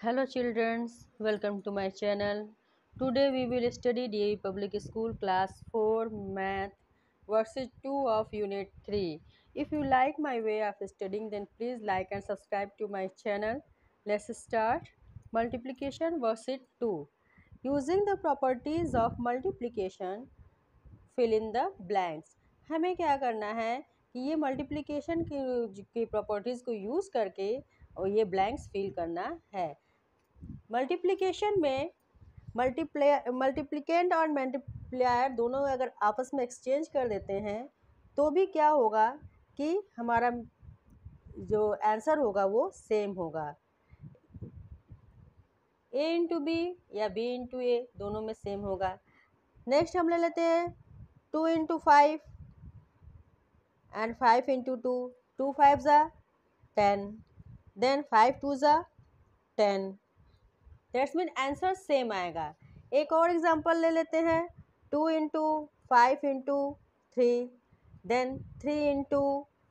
Hello children, welcome to my channel. Today we will study DAV Public School Class 4 Math verses 2 of Unit 3. If you like my way of studying, then please like and subscribe to my channel. Let's start. Multiplication verses 2. Using the properties of multiplication, fill in the blanks. हमें क्या करना है कि ये multiplication की properties को use करके और ये ब्लैंक्स फिल करना है। मल्टीप्लिकेशन में मल्टीप्लिकेंट और मल्टीप्लायर दोनों अगर आपस में एक्सचेंज कर देते हैं तो भी क्या होगा कि हमारा जो आंसर होगा वो सेम होगा। ए इंटू बी या बी इंटू ए दोनों में सेम होगा। नेक्स्ट हम ले लेते हैं 2 इंटू 5 एंड 5 इंटू 2, 2 5 ज़ा 10, देन 5 2 ज़ा 10, दैट्स मीन आंसर सेम आएगा। एक और एग्जांपल ले लेते हैं 2 into 5 into 3, then 3 into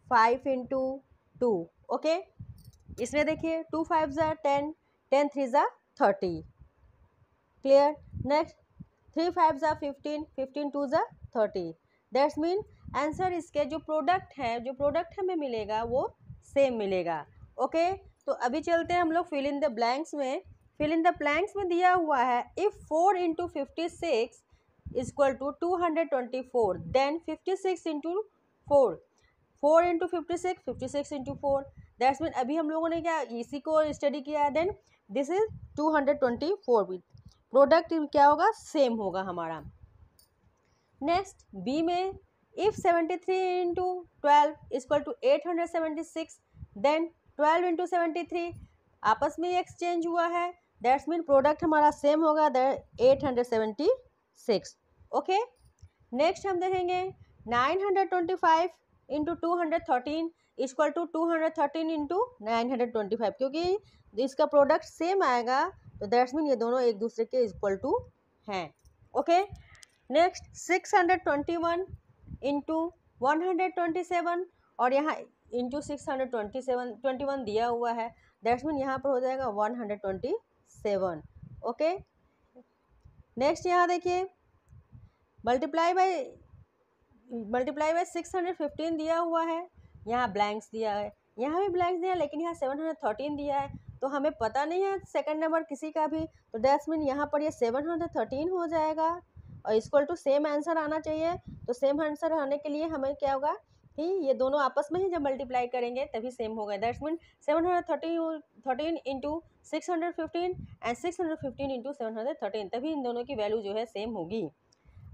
5 into 2। Okay, इसमें देखिए 2 5 ज़ा 10, 10 3 ज़ा 30। क्लियर। नेक्स्ट 3 5 ज़ा 15, 15 2 ज़ा 30। दैट्स मीन आंसर इसके जो प्रोडक्ट हमें मिलेगा वो सेम मिलेगा। ओके, तो अभी चलते हैं हम लोग फिल इन द ब्लैंक्स में। फिल इन द ब्लैंक्स में दिया हुआ है if 4 into 56 equal to 224, then 56 into 4, 4 into 56, 56 into 4। That's mean अभी हम लोगों ने क्या इसी को स्टडी किया है। Then this is 224 with product क्या होगा, सेम होगा हमारा। नेक्स्ट बी में if 73 into 12 equal to 876, then 12 into 73 आपस में एक्सचेंज हुआ है। दैट्स मीन प्रोडक्ट हमारा सेम होगा, दैट 876। ओके, नेक्स्ट हम देखेंगे 925 इंटू 213 इक्वल टू 213 इंटू 925, क्योंकि इसका प्रोडक्ट सेम आएगा तो दैट्स मीन ये दोनों एक दूसरे के इक्वल टू हैं। ओके, नेक्स्ट 621 इंटू 127 और यहाँ इंटू 621 दिया हुआ है, दैट्स मीन यहाँ पर हो जाएगा 127। ओके, नेक्स्ट यहाँ देखिए मल्टीप्लाई बाय 615 दिया हुआ है, यहाँ ब्लैंक्स दिया है, यहाँ भी ब्लैंक्स दिया है, लेकिन यहाँ 713 दिया है तो हमें पता नहीं है सेकंड नंबर किसी का भी, तो दैट्स मीन यहाँ पर ये 713 हो जाएगा और इक्वल टू सेम आंसर आना चाहिए। तो सेम आंसर आने के लिए हमें क्या होगा कि ये दोनों आपस में ही जब मल्टीप्लाई करेंगे तभी सेम होगा। That's mean 713 into 615 and 615 into 713, तभी इन दोनों की वैल्यू जो है सेम होगी।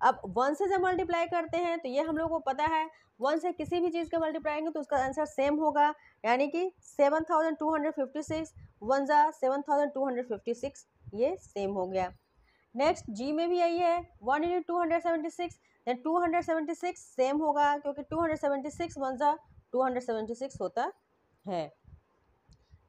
अब 1 से जब मल्टीप्लाई करते हैं तो ये हम लोग को पता है 1 से किसी भी चीज़ का मल्टीप्लाई करेंगे तो उसका आंसर सेम होगा, यानी कि 7256, 1 ज़ा 7256, ये सेम हो गया। नेक्स्ट जी में भी यही है 1 इंटू 276, देन 276 सेम होगा, क्योंकि 276 1 ज़ा 276 होता है।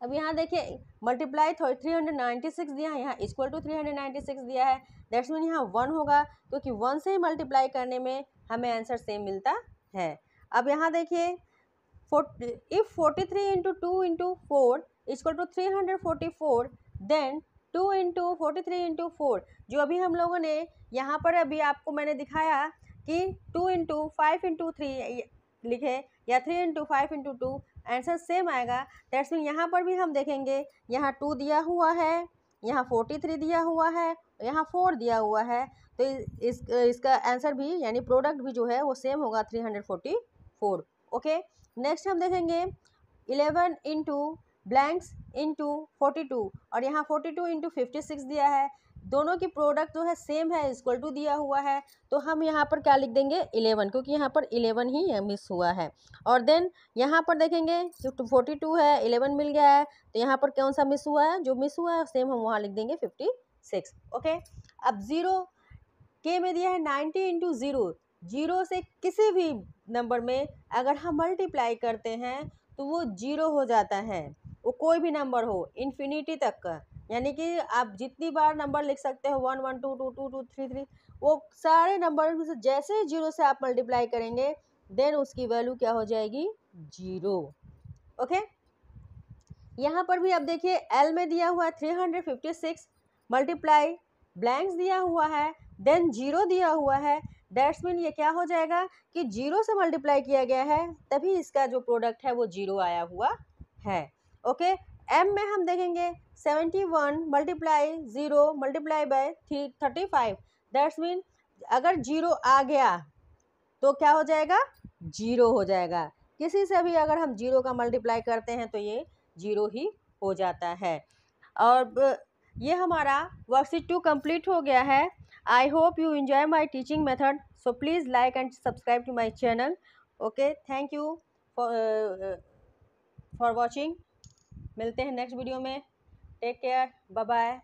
अब यहाँ देखिए मल्टीप्लाई 396 दिया है, यहाँ इक्वल टू 396 दिया है, दैट्स मीन यहाँ 1 होगा, क्योंकि 1 से ही मल्टीप्लाई करने में हमें आंसर सेम मिलता है। अब यहाँ देखिए if 43 into 2 into 4 equal to 344, then 2 into 43 into 4, जो अभी हम लोगों ने यहाँ पर अभी आपको मैंने दिखाया कि 2 इंटू 5 इंटू 3 लिखे या 3 इंटू 5 इंटू 2, आंसर सेम आएगा। दैट्स मीन यहाँ पर भी हम देखेंगे यहाँ 2 दिया हुआ है, यहाँ 43 दिया हुआ है, यहाँ 4 दिया हुआ है, तो इसका आंसर भी यानी प्रोडक्ट भी जो है वो सेम होगा 344। ओके, नेक्स्ट हम देखेंगे 11 इंटू ब्लैंक्स इंटू 42 और यहाँ 42 इंटू 56 दिया है, दोनों की प्रोडक्ट जो है सेम है, इक्वल टू दिया हुआ है, तो हम यहाँ पर क्या लिख देंगे 11, क्योंकि यहाँ पर 11 ही मिस हुआ है। और देन यहाँ पर देखेंगे जो 42 है 11 मिल गया है, तो यहाँ पर कौन सा मिस हुआ है, जो मिस हुआ है सेम हम वहाँ लिख देंगे 56। ओके, अब 0 के में दिया है 90 इंटू 0, 0 से किसी भी नंबर में अगर हम मल्टीप्लाई करते हैं तो वो 0 हो जाता है, वो कोई भी नंबर हो इन्फिनिटी तक का, यानी कि आप जितनी बार नंबर लिख सकते हो 1 1 2 2 2 2 3 3, वो सारे नंबर में से जैसे ही 0 से आप मल्टीप्लाई करेंगे देन उसकी वैल्यू क्या हो जाएगी 0। ओके, यहाँ पर भी अब देखिए एल में दिया हुआ है 356 मल्टीप्लाई ब्लैंक्स दिया हुआ है, देन जीरो दिया हुआ है। दैट्स मीन ये क्या हो जाएगा कि जीरो से मल्टीप्लाई किया गया है, तभी इसका जो प्रोडक्ट है वो जीरो आया हुआ है। ओके, एम में हम देखेंगे 71 multiply zero multiply by 35। That's mean अगर जीरो आ गया तो क्या हो जाएगा, जीरो हो जाएगा। किसी से भी अगर हम जीरो का मल्टीप्लाई करते हैं तो ये जीरो ही हो जाता है। और ये हमारा वर्कशीट 2 कंप्लीट हो गया है। I hope you enjoy my teaching method, so please like and subscribe to my channel. Okay, thank you for watching. मिलते हैं नेक्स्ट वीडियो में। Take care, bye bye.